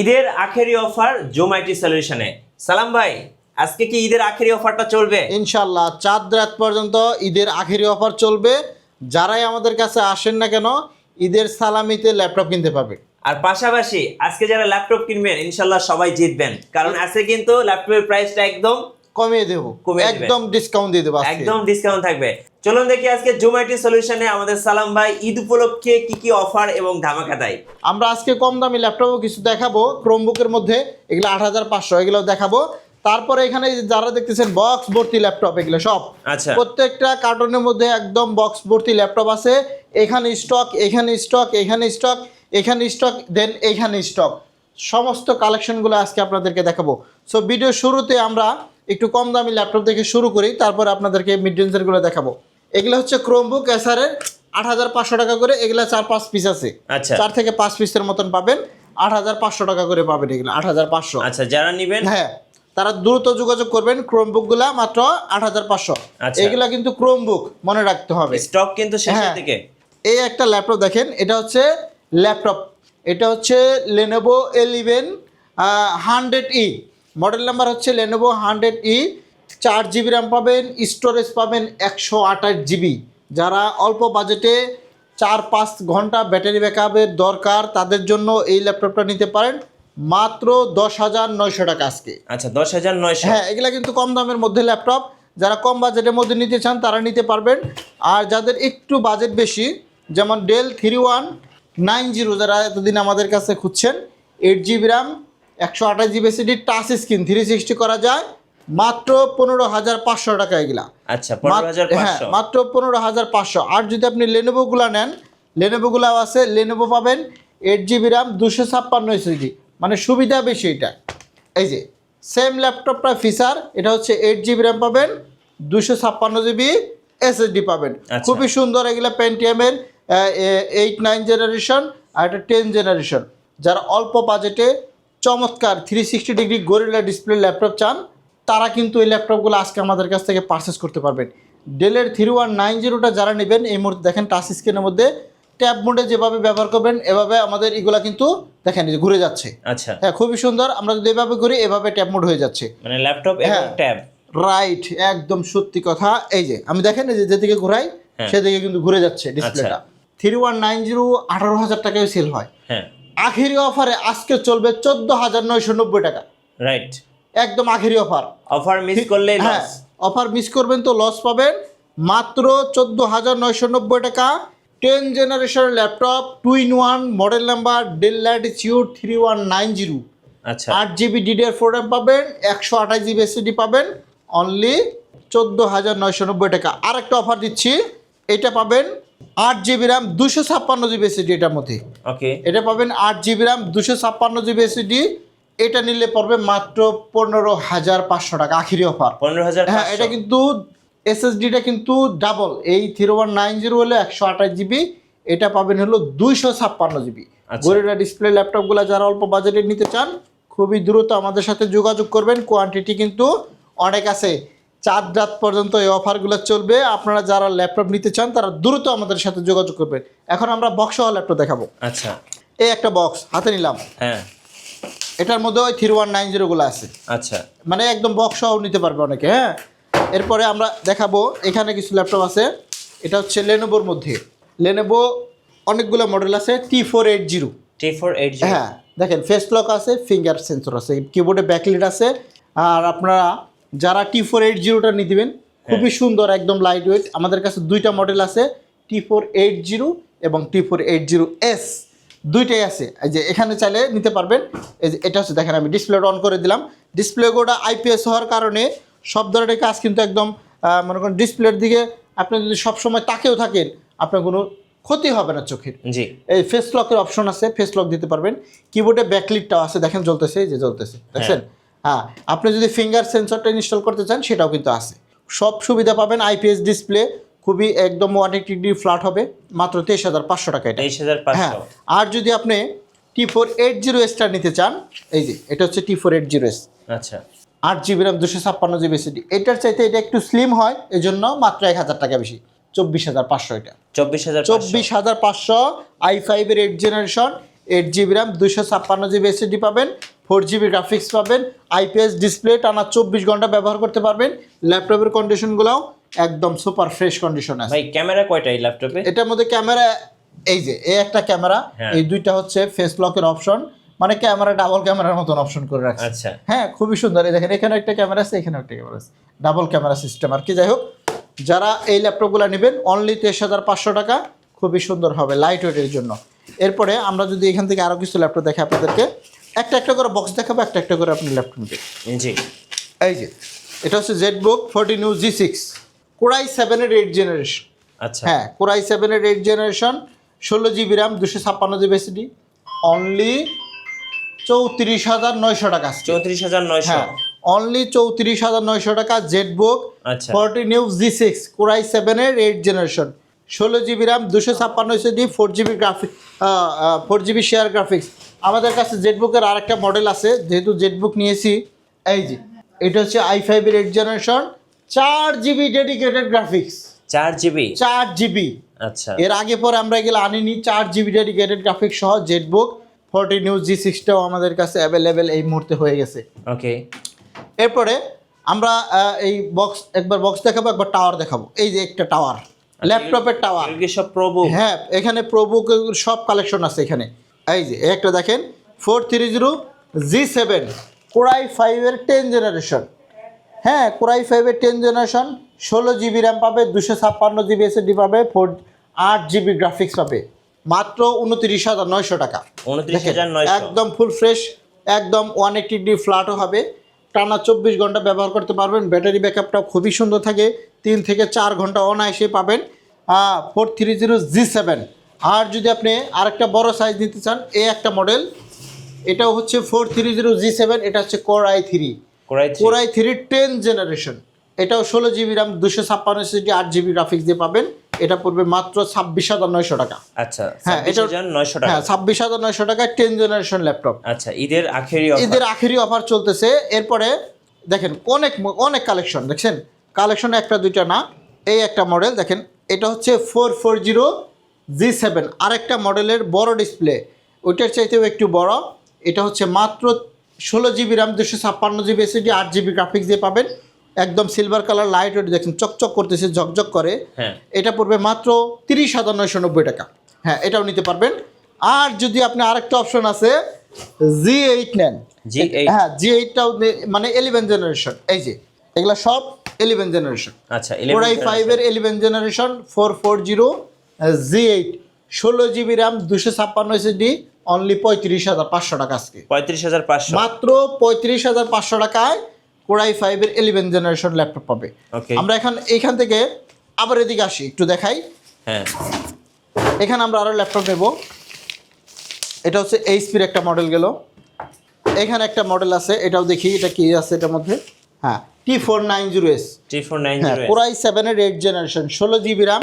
ঈদের আখেরি offer zoom IT সলিউশনে। সালাম ভাই, আজকে কি ঈদের আখেরি অফারটা চলবে? ইনশাল্লাহ চাঁদ রাত পর্যন্ত ঈদের আখেরি অফার চলবে। যারাই আমাদের কাছে আসেন না কেন ঈদের সালামিতে ল্যাপটপ কিনতে পারবে। আর পাশাপাশি আজকে যারা ল্যাপটপ কিনবেন ইনশাল্লাহ সবাই জিতবেন, কারণ আজকে কিন্তু ল্যাপটপের প্রাইসটা একদম কমিয়ে দেবো, একদম ডিসকাউন্ট দিয়ে দেবো, একদম ডিসকাউন্ট থাকবে। চলুন দেখি আজকে জুম আইটি সলিউশনে আমাদের সালাম ভাই ঈদ উপলক্ষে কি কি অফার এবং ধামাকা দেয়। আমরা আজকে কম দামি ল্যাপটপও কিছু দেখাবো, ক্রোমবুকের মধ্যে এগুলো 8500 এগুলো দেখাবো। তারপরে এখানে যারা দেখতেছেন বক্স ভর্তি ল্যাপটপ, এগুলো সব আচ্ছা, প্রত্যেকটা কার্টনের মধ্যে একদম বক্স ভর্তি ল্যাপটপ আছে। এখানে স্টক, এখানে স্টক, এখানে স্টক, এখানে স্টক, দেন এখানে স্টক, সমস্ত কালেকশনগুলো আজকে আপনাদেরকে দেখাবো। সো ভিডিও শুরুতে আমরা একটু কম দামি ল্যাপটপ দেখে শুরু করি, তারপর আপনাদেরকে মিড রেঞ্জেরগুলো দেখাবো। এগুলো হচ্ছে ক্রোমবুক এসারের 8500 টাকা করে, এগুলো 4-5 পিস আছে। আচ্ছা, 4 থেকে 5 পিসের মতন পাবেন, 8500 টাকা করে পাবেন এগুলো, 8500। আচ্ছা, যারা নেবেন হ্যাঁ, তারা দ্রুত যোগাযোগ করবেন। ক্রোমবুকগুলা মাত্র 8500। আচ্ছা। এগুলা কিন্তু ক্রোমবুক, মনে রাখতে হবে। স্টক কিন্তু শেষের হ্যাঁ। দিকে। এই একটা ল্যাপটপ দেখেন, এটা হচ্ছে ল্যাপটপ, এটা হচ্ছে Lenovo L11 100E, model number হচ্ছে Lenovo 100E। 4GB র্যাম পাবেন, স্টোরেজ পাবেন 128GB। যারা অল্প বাজেটে 4-5 ঘন্টা ব্যাটারি ব্যাকআপের দরকার তাদের জন্য এই ল্যাপটপটা নিতে পারেন মাত্র 10,900 টাকা আজকে। আচ্ছা, 10,900। হ্যাঁ, এগুলা কিন্তু কম দামের মধ্যে ল্যাপটপ, যারা কম বাজেটের মধ্যে নিতে চান তারা নিতে পারবেন। আর যাদের একটু বাজেট বেশি, যেমন ডেল 3190, যারা এতদিন আমাদের কাছে খুঁজছেন, 8GB RAM, 128GB SSD, touch screen, 360 করা যায়, মাত্র 15,500 টাকা এগুলা। আচ্ছা, 15,500। হ্যাঁ, মাত্র 15,500। আর যদি আপনি লেনোভোগুলা নেন, লেনোভোগুলাও আছে, লেনোভো পাবেন 8GB র্যাম, 256 এসএসডি, মানে সুবিধা বেশি এটা। এই যে সেম ল্যাপটপটা ফিচার, এটা হচ্ছে 8GB র্যাম পাবেন, 256GB এসএসডি পাবেন। আচ্ছা। খুবই সুন্দর এগুলা, পেন্টিয়ামের 8-9 জেনারেশন আর এটা 10 জেনারেশন। যারা অল্প বাজেটে চমৎকার 360 ডিগ্রি গরিলা ডিসপ্লে ল্যাপটপ চান তারা কিন্তু এই ল্যাপটপগুলো আজকে আমাদের কাছ থেকে পারচেস করতে পারবেন। ডেলের 3190টা যারা নেবেন, এই মুহূর্তে দেখেন টাচ স্ক্রিনের মধ্যে ট্যাব মোডে যেভাবে ব্যবহার করবেন এভাবে আমাদের এগুলা কিন্তু দেখেন এই যে ঘুরে যাচ্ছে। আচ্ছা, হ্যাঁ, খুবই সুন্দর। আমরা যদি এভাবে করি এভাবে ট্যাব মোড হয়ে যাচ্ছে, মানে ল্যাপটপ এবং হ্যাঁ। ট্যাব। রাইট, একদম সত্যি কথা। এই যে আমি দেখেন এই যে যেদিকে ঘুরাই হ্যাঁ। সেদিকে কিন্তু ঘুরে যাচ্ছে ডিসপ্লেটা। 3190 18,000 টাকায় সেল হয়। হ্যাঁ, আখেরি অফারে আজকে চলবে 14,990 টাকা, রাইট। একদম আখেরি অফার। অফার মিস করলে হ্যাঁ, লস। অফার মিস করবেন তো লস পাবেন। মাত্র 14,990 টাকা 10 generation laptop, 2-in-1, model number del Latitude 3190। আচ্ছা, 8GB DDR4 র্যাম পাবেন, 128GB এসএসডি পাবেন, অনলি 14,990 টাকা। আর একটা অফার দিচ্ছি, এটা পাবেন 8GB র্যাম, 256GB এসএসডি এটার মধ্যে। ওকে। এটা পাবেন 8GB র্যাম, 256GB এসএসডি। এটা নিলে পড়বে মাত্র 15,500 টাকা, আখিরি অফার। 15,500। হ্যাঁ, এটা কিন্তু এসএসডিটা কিন্তু ডাবল, এই 3190 হলো 128GB, এটা পাবেন হলো 256GB। আচ্ছা। গরিলা ডিসপ্লে ল্যাপটপগুলো যারা অল্প বাজেটে নিতে চান খুবই দ্রুত আমাদের সাথে যোগাযোগ করবেন। কোয়ান্টিটি কিন্তু অনেক আছে, 4 রাত পর্যন্ত এই অফারগুলো চলবে। আপনারা যারা ল্যাপটপ নিতে চান তারা দ্রুত আমাদের সাথে যোগাযোগ করবেন। এখন আমরা বক্স সহ ল্যাপটপ দেখাবো। আচ্ছা, এই একটা বক্স হাতে নিলাম, হ্যাঁ, এটার মধ্যে ওই 3190 আছে, আচ্ছা, মানে একদম বক্স সহ নিতে পারবে অনেকে। হ্যাঁ, এরপরে আমরা দেখাবো এখানে কিছু ল্যাপটপ আছে। এটা হচ্ছে লেনোভোর মধ্যে, লেনোভো অনেকগুলো মডেল আছে। T480, T480। হ্যাঁ দেখেন ফেস লক আছে, ফিঙ্গার সেন্সর আছে, কিবোর্ডে ব্যাকলিট আছে। আর আপনারা যারা T480টা নিতেবেন, খুবই সুন্দর, একদম লাইট ওয়েট। আমাদের কাছে দুইটা মডেল আছে, T480 এবং T480S, দুইটাই আছে। এই যে এখানে চাইলে নিতে পারবেন। এই যে এটা হচ্ছে দেখেন, আমি ডিসপ্লেটা অন করে দিলাম। ডিসপ্লেগুলোটা IPS হওয়ার কারণে সব ধরনের কাজ কিন্তু একদম মনে করেন ডিসপ্লের দিকে আপনি যদি সবসময় তাকেও থাকেন আপনার কোনো ক্ষতি হবে না চোখের। জি। এই ফেস লকের অপশন আছে, ফেস লক দিতে পারবেন। কিবোর্ডে ব্যাকলিটটাও আছে, দেখেন জ্বলতেছে, এই যে জ্বলতেছে, দেখছেন। হ্যাঁ, আপনি যদি ফিঙ্গার সেন্সরটা ইনস্টল করতে চান সেটাও কিন্তু আছে। সব সুবিধা পাবেন। IPS ডিসপ্লে, খুবই একদম 180 ডিগ্রি ফ্ল্যাট হবে, মাত্র 23,500 টাকা এটা। 23,500। হ্যাঁ, আর যদি আপনি T480Sটা নিতে চান, এই যে এটা হচ্ছে T480S, আচ্ছা, 8GB র্যাম, 256GB এসএসডি। এটার চাইতে এটা একটু স্লিম হয়, এজন্য মাত্র 1,000 টাকা বেশি, 24,500 এটা। 24,500। 24,500 i5 এর 8 generation, 8GB RAM 256GB SSD পাবেন, 4GB গ্রাফিক্স পাবেন, IPS ডিসপ্লে, টানা 24 ঘন্টা ব্যবহার করতে পারবেন। ল্যাপটপের কন্ডিশনগুলোও একদম সুপার ফ্রেশ কন্ডিশন আছে। ভাই ক্যামেরা কয়টা এই ল্যাপটপে? এটার মধ্যে ক্যামেরা এই যে এই একটা ক্যামেরা, হ্যাঁ। এই দুইটা হচ্ছে ফেস লকের অপশন, মানে ক্যামেরা ডাবল ক্যামেরার মতন অপশন করে রাখছে। আচ্ছা। হ্যাঁ, খুবই সুন্দর। এই দেখেন এখানে একটা ক্যামেরা আছে, এখানে একটা ক্যামেরা আছে, ডাবল ক্যামেরা সিস্টেম আর কি। যাই হোক, যারা এই ল্যাপটপগুলো নেবেন অনলি 23,500 টাকা, খুবই সুন্দর হবে লাইট ওয়েটের জন্য। এরপরে আমরা যদি এখান থেকে আরও কিছু ল্যাপটপ দেখে আপনাদেরকে একটা একটা করে বক্স দেখাবো, একটা একটা করে আপনি ল্যাপটপ নেবেন। জি। এই যে এটা হচ্ছে জেটবুক 14 নিউ G6 কোরাই 7-এর 8 জেনারেশন। আচ্ছা। হ্যাঁ, কোরাই 7-এর 8 generation, 16GB RAM, 256GB SSD, only 34,900 টাকা। 34,900। হ্যাঁ, অনলি 34,900 টাকা। জেটবুক আচ্ছা। 40 নিউ G6 কোরাই 7-এর 8 generation, 16GB RAM, 256 SSD, 4GB graphic, 4GB share graphics. আমাদের কাছে জেটবুকের আরেকটা মডেল আছে, যেহেতু জেটবুক নিয়েছি। এই যে এটা হচ্ছে i5-এর 8 generation, 4GB dedicated graphics. 4GB? 4GB। আচ্ছা। এর আগে পরে আমরা এগুলো আনিনি। 4GB ডেডিকেটেড গ্রাফিক্স সহ জেটবুক 40 নিউ G6টাও আমাদের কাছে অ্যাভেলেবেল এই মুহূর্তে হয়ে গেছে। ওকে। এরপরে আমরা এই একবার বক্স দেখাবো, একবার টাওয়ার দেখাবো। এই যে একটা টাওয়ার, ল্যাপটপের টাওয়ার। এগুলো কি সব প্রবুক? হ্যাঁ, এখানে প্রবুক সব কালেকশন আছে এখানে। এই যে একটা দেখেন 430 G7 কোরাই 5-এর 10 জেনারেশন। হ্যাঁ, কোরাই 5-এর 10 জেনারেশন, 16GB র্যাম পাবে, 256GB SSD পাবে, 8GB গ্রাফিক্স পাবে, মাত্র 29,900 টাকা। 29,900। একদম ফুল ফ্রেশ, একদম 180° ফ্ল্যাটও হবে, টানা 24 ঘন্টা ব্যবহার করতে পারবেন। ব্যাটারি ব্যাকআপটাও খুবই সুন্দর থাকে, 3 থেকে 4 ঘন্টা অনায়াসে পাবেন। 430 G7। আর যদি আপনি আরেকটা বড় সাইজ নিতে চান, এই একটা মডেল, এটাও হচ্ছে 430 G7, এটা হচ্ছে কোরাই 3। কোরাই 3 10 জেনারেশন, এটাও 16GB RAM, 256 SSD, 8GB graphics দিয়ে পাবেন। এটা পড়বে মাত্র 26,900 টাকা। আচ্ছা। হ্যাঁ, এটা 26,900 টাকা। হ্যাঁ, 26,900 টাকায় 10 জেনারেশন ল্যাপটপ। আচ্ছা, ঈদের আখেরি অফার। ঈদের আখেরি অফার চলতেছে। এরপরে দেখেন অনেক অনেক কালেকশন, দেখছেন কালেকশন একটা দুইটা না, এই একটা মডেল দেখেন, এটা হচ্ছে 440 G7, আরেকটা মডেলের বড় ডিসপ্লে, ওইটার চাইতেও একটু বড়। এটা হচ্ছে মাত্র 16GB RAM, 256GB SSD, 8GB graphics দিয়ে পাবেন। একদম সিলভার কালার, লাইট ওয়েট, দেখেন চকচক করতেছে, ঝকঝক করে। হ্যাঁ। এটা পড়বে মাত্র 30,990 টাকা। হ্যাঁ, এটাও নিতে পারবেন। আর যদি আপনি আরেকটা অপশন আছে G8 নেন। G8? হ্যাঁ, G8টাও মানে 11 জেনারেশন। এই যে এগুলা সব 11 জেনারেশন। আচ্ছা। কোরাই 5-এর 11 generation 440 G8, 16GB RAM, 256 SSD, only 35,500 টাকা আজকে। 35,500 মাত্র 35,500 টাকায় কোরাই 5-এর 11 জেনারেশন ল্যাপটপ পাবে। ওকে। আমরা এইখান থেকে আবার এদিকে আসি, একটু দেখাই। হ্যাঁ। এখানে আমরা আরও ল্যাপটপ নেব। এটা হচ্ছে এইচপির একটা মডেল গেল। এখানে একটা মডেল আছে, এটাও দেখি এটা কি আছে এটার মধ্যে। হ্যাঁ, T490S। হ্যাঁ, কোরাই 7-এর 8 generation, 16GB RAM,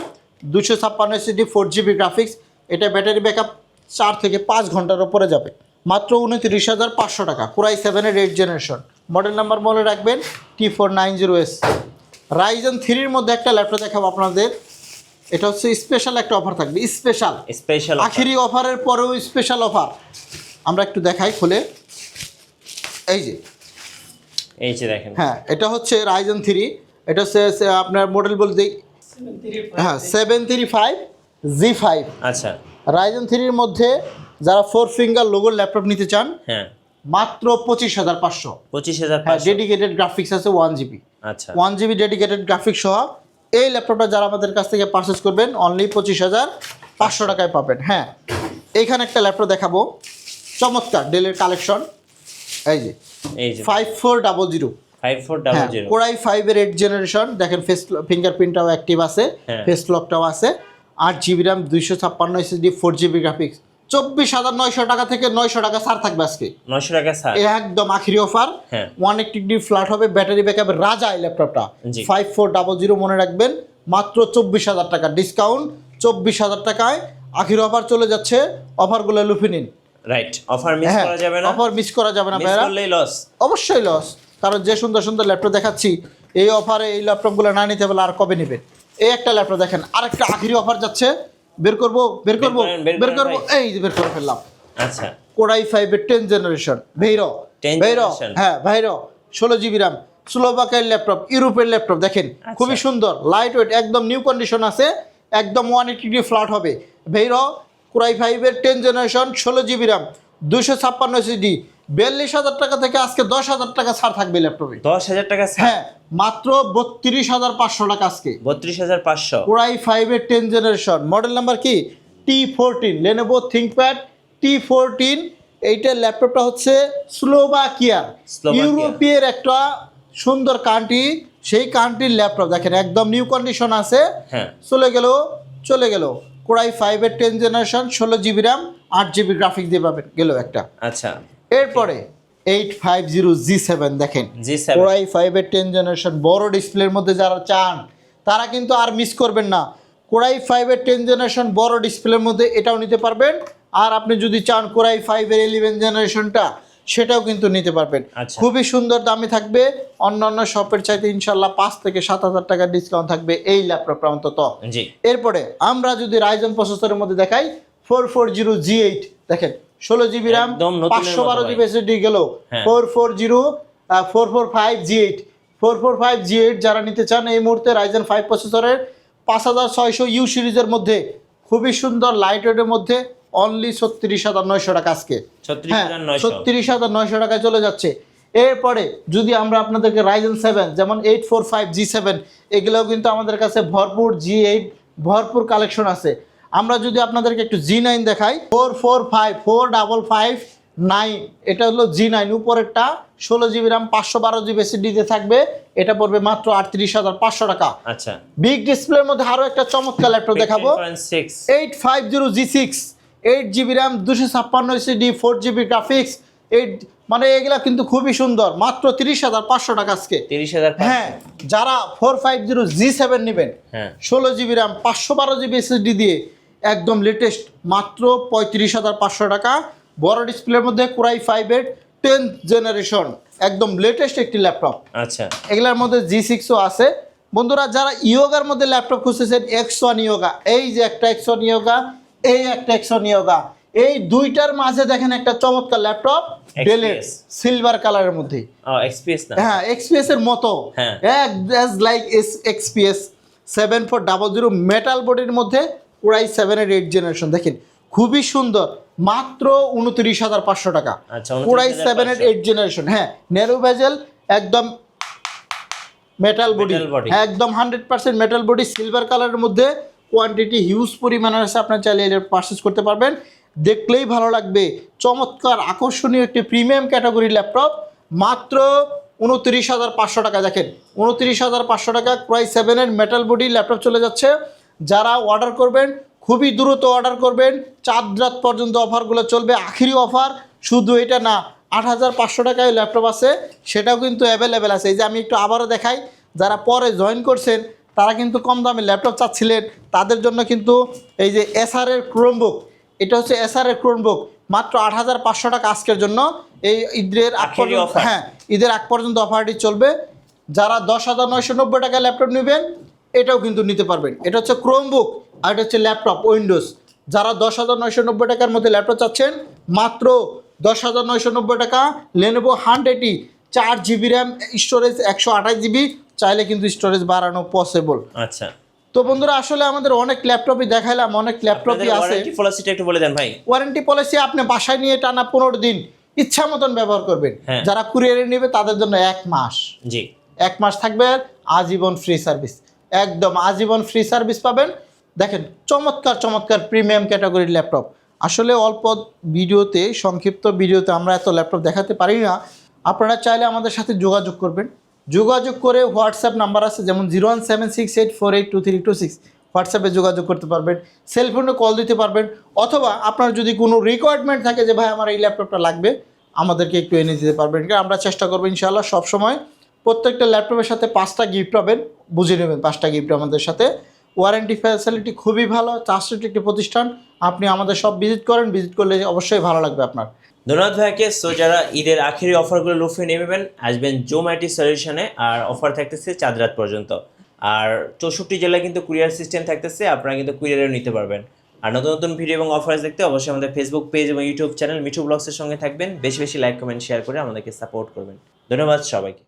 256 SSD, 4GB graphics. এটা ব্যাটারি ব্যাকআপ 4 থেকে 5 ঘন্টার উপরে যাবে, মাত্র 29,500 টাকা। কোরাই 7-এর 8 জেনারেশন, মডেল নাম্বার মনে রাখবেন T490S। রাইজেন 3-এর মধ্যে একটা ল্যাপটপ দেখাবো আপনাদের। এটা হচ্ছে স্পেশাল একটা অফার থাকবে, স্পেশাল আখেরি অফারের পরেও স্পেশাল অফার। আমরা একটু দেখাই খুলে। এই যে দেখেন। হ্যাঁ, এটা হচ্ছে রাইজেন 3, এটা হচ্ছে আপনার মডেল বলতে হ্যাঁ 735 G5। আচ্ছা। রাইজেন 3-এর মধ্যে যারা 4 ফিঙ্গার লোগোর ল্যাপটপ নিতে চান, হ্যাঁ, মাত্র 25,500। 25,500। ডেডিকেটেড গ্রাফিক্স আছে 1GB। আচ্ছা। 1GB ডেডিকেটেড গ্রাফিক্স সহ এই ল্যাপটপটা যারা আমাদের কাছ থেকে পারচেস করবেন অনলি 25,500 টাকায় পাবেন। হ্যাঁ, এইখানে একটা ল্যাপটপ দেখাবো, চমৎকার ডেলের কালেকশন। এই যে 5400। 5400। কোরাই 5-এর 8 জেনারেশন, দেখেন ফেস ফিঙ্গারপ্রিন্টটাও অ্যাক্টিভ আছে, ফেস লকটাও আছে, 8GB RAM, 256 SSD, 4GB graphics. 24,900 টাকা থেকে 900 টাকা ছাড় থাকবে আজকে। 900 টাকা ছাড়, একদম আখেরি অফার। হ্যাঁ। 180° ফ্ল্যাট হবে, ব্যাটারি ব্যাকআপের রাজা এই ল্যাপটপটা। 5400 মনে রাখবেন, মাত্র 24,000 টাকা ডিসকাউন্ট। 24,000 টাকায় আখেরি অফার চলে যাচ্ছে, অফারগুলো লুফে নিন। রাইট, অফার মিস করা যাবে না। অফার মিস করা যাবে না মিস ভাইরা, করলেই লস। অবশ্যই লস, কারণ যে সুন্দর সুন্দর ল্যাপটপ দেখাচ্ছি, এই অফারে এই ল্যাপটপগুলো না নিতে পারলে আর কবে নেবেন। এই একটা ল্যাপটপ দেখেন, আরেকটা আখেরি অফার যাচ্ছে, বের করব। এই যে বের করে ফেললাম। আচ্ছা কোরাই 5-এর 10 জেনারেশন ভেইরো 10 ভেইরো generation। হ্যাঁ ভেইরো 16 জিবি র্যাম স্লোভাকিয়ার ল্যাপটপ ইউরোপের ল্যাপটপ দেখেন খুবই সুন্দর লাইট ওয়েট একদম নিউ কন্ডিশন আছে একদম 180 ডিগ্রি ফ্ল্যাট হবে ভেইরো কোরাই 5-এর 10 জেনারেশন 16 জিবি র্যাম 256 এসএসডি 42,000 টাকা থেকে আজকে 10,000 টাকা ছাড় থাকবে ল্যাপটপে 10,000 টাকা হ্যাঁ মাত্র 32,500 টাকা আজকে 32,500 কোরাই 5-এর 10 জেনারেশন মডেল নাম্বার কি T14 Lenovo ThinkPad T14 এইটার ল্যাপটপটা হচ্ছে স্লোভাকিয়ার ইউরোপের একটা সুন্দর কান্ট্রি সেই কান্ট্রির ল্যাপটপ দেখেন একদম নিউ কন্ডিশন আছে হ্যাঁ চলে গেল কোরাই 5-এর 10 generation 16 GB RAM 8 GB graphics দিয়ে পাবেন গেল একটা আচ্ছা এরপরে 850G7 দেখেন G7 কোরাই 5-এর 10 জেনারেশন বড় ডিসপ্লের মধ্যে যারা চান তারা কিন্তু আর মিস করবেন না কোরাই 5-এর 10 জেনারেশন বড় ডিসপ্লের মধ্যে এটাও নিতে পারবেন আর আপনি যদি চান কোরাই 5-এর 11 জেনারেশনটা সেটাও কিন্তু নিতে পারবেন আচ্ছা। খুবই সুন্দর দামে থাকবে অন্যান্য শপের চাইতে ইনশাল্লাহ 5 থেকে 7,000 টাকার ডিসকাউন্ট থাকবে এই ল্যাপটপটা অন্তত জি এরপরে আমরা যদি রাইজেন প্রসেসরের মধ্যে দেখাই 440G8 দেখেন 16 জিবি র্যাম একদম নতুনের মতো 512 জিবি এসএসডি গেল হ্যাঁ। 445G8 যারা নিতে চান এই মুহূর্তে রাইজেন 5 প্রসেসরের 5600U সিরিজের মধ্যে খুবই সুন্দর লাইট ওয়েটের মধ্যে অনলি 36,900 টাকা আজকে 36,900 36,900 টাকায় চলে যাচ্ছে এরপরে যদি আমরা আপনাদেরকে রাইজেন 7 যেমন 845G7 এগুলোও কিন্তু আমাদের কাছে ভরপুর G8 ভরপুর কালেকশন আছে আমরা যদি আপনাদেরকে একটু G9 দেখাই 445 এটা হলো G9 উপরেরটা 16 জিবি র্যাম 512 জিবি এসএসডিতে থাকবে এটা পড়বে মাত্র 38,500 টাকা আচ্ছা বিগ ডিসপ্লের মধ্যে আরো একটা চমৎকার ল্যাপটপ দেখাবো 15.6 850G6 8 GB RAM 256 SSD 4 GB graphics মানে এগুলা কিন্তু খুবই সুন্দর মাত্র 30,500 টাকা আজকে 30,500 হ্যাঁ যারা 450G7 নেবেন হ্যাঁ 16 জিবি র্যাম 512 জিবি এসএসডি দিয়ে একদম লেটেস্ট মাত্র 35,500 টাকা বড় ডিসপ্লের মধ্যে কোরাই 5-এর 10th জেনারেশন একদম লেটেস্ট একটি ল্যাপটপ আচ্ছা এগুলোর মধ্যে G6ও আছে বন্ধুরা যারা ইয়োগার মধ্যে ল্যাপটপ খুঁজতেছেন X1 ইয়োগা এই যে একটা X1 ইয়োগা এই একটা X1 ইয়োগা এই দুইটার মাঝে দেখেন একটা চমৎকার ল্যাপটপ ডেলের সিলভার কালারের মধ্যে XPS না হ্যাঁ XPS এর মতো হ্যাঁ অ্যাজ লাইক XPS 7400 মেটাল বডির মধ্যে কোরাই 7-এর 8 জেনারেশন দেখেন খুবই সুন্দর মাত্র 29,500 টাকা আচ্ছা কোরাই 7-এর 8 জেনারেশন হ্যাঁ ন্যারো বেজেল একদম মেটাল বডি হ্যাঁ একদম 100% মেটাল বডি সিলভার কালারের মধ্যে কোয়ান্টিটি হিউজ পরিমাণে আছে আপনারা চাইলে এটা পারচেজ করতে পারবেন দেখলেই ভালো লাগবে চমৎকার আকর্ষণীয় একটি প্রিমিয়াম ক্যাটাগরির ল্যাপটপ মাত্র 29,500 টাকা দেখেন 29,500 টাকা কোরাই 7-এর মেটাল বডি ল্যাপটপ চলে যাচ্ছে যারা অর্ডার করবেন খুবই দ্রুত অর্ডার করবেন 4 রাত পর্যন্ত অফারগুলো চলবে আখেরি অফার শুধু এটা না 8,500 টাকায় ল্যাপটপ আছে সেটাও কিন্তু অ্যাভেলেবেল আছে এই যে আমি একটু আবারও দেখাই যারা পরে জয়েন করছেন তারা কিন্তু কম দামে ল্যাপটপ চাচ্ছিলেন তাদের জন্য কিন্তু এই যে এসআরের ক্রোমবুক এটা হচ্ছে এসআরের ক্রোমবুক মাত্র 8,500 টাকা আজকের জন্য এই ঈদের আগ পর্যন্ত হ্যাঁ ঈদের আগ পর্যন্ত অফারটি চলবে যারা 10,990 টাকায় ল্যাপটপ নেবেন এটাও কিন্তু নিতে পারবেন এটা হচ্ছে ক্রোমবুক আর এটা হচ্ছে ল্যাপটপ উইন্ডোজ যারা 10,990 টাকার মধ্যে ল্যাপটপ চাচ্ছেন মাত্র 10,990 টাকা Lenovo 180 4 GB RAM storage 128 GB চাইলে কিন্তু স্টোরেজ বাড়ানো পসিবল আচ্ছা তো বন্ধুরা আসলে আমাদের অনেক ল্যাপটপই দেখাইলাম অনেক ল্যাপটপই আছে ওয়ারেন্টি পলিসিটা একটু বলে দেন ভাই ওয়ারেন্টি পলিসি আপনি বাসায় নিয়ে টানা 15 দিন ইচ্ছা মতন ব্যবহার করবেন যারা কুরিয়ারে নেবে তাদের জন্য 1 মাস জি 1 মাস থাকবে আজীবন ফ্রি সার্ভিস একদম আজীবন ফ্রি সার্ভিস পাবেন দেখেন চমৎকার চমৎকার প্রিমিয়াম ক্যাটাগরির ল্যাপটপ আসলে অল্প ভিডিওতে সংক্ষিপ্ত ভিডিওতে আমরা এত ল্যাপটপ দেখাতে পারি না আপনারা চাইলে আমাদের সাথে যোগাযোগ করবেন যোগাযোগ করে হোয়াটসঅ্যাপ নাম্বার আছে যেমন 01768482326 হোয়াটসঅ্যাপে যোগাযোগ করতে পারবেন সেলফোনে কল দিতে পারবেন অথবা আপনার যদি কোনো রিকোয়ারমেন্ট থাকে যে ভাই আমার এই ল্যাপটপটা লাগবে আমাদেরকে একটু এনে দিতে পারবেন আমরা চেষ্টা করবো ইনশাআল্লাহ সবসময় প্রত্যেকটা ল্যাপটপের সাথে 5টা গিফট পাবেন বুঝে নেবেন 5টা গিফট আমাদের সাথে ওয়ারেন্টি ফ্যাসিলিটি খুবই ভালো ট্রাস্টেড একটি প্রতিষ্ঠান আপনি আমাদের সব ভিজিট করেন ভিজিট করলে অবশ্যই ভালো লাগবে আপনার ধন্যবাদ ভাইকে সো যারা ঈদের আখেরি অফারগুলো লুফে নেবেন আসবেন জুম আইটি সলিউশনে আর অফার থাকতেছে 4 রাত পর্যন্ত আর 64 জেলায় কিন্তু কুরিয়ার সিস্টেম থাকতেছে আপনারা কিন্তু কুরিয়ারে নিতে পারবেন আর নতুন নতুন ভিডিও এবং অফার্স দেখতে অবশ্যই আমাদের ফেসবুক পেজ এবং ইউটিউব চ্যানেল মিঠু ব্লগসের সঙ্গে থাকবেন। বেশি বেশি লাইক কমেন্ট শেয়ার করে আমাদেরকে সাপোর্ট করবেন। ধন্যবাদ সবাইকে।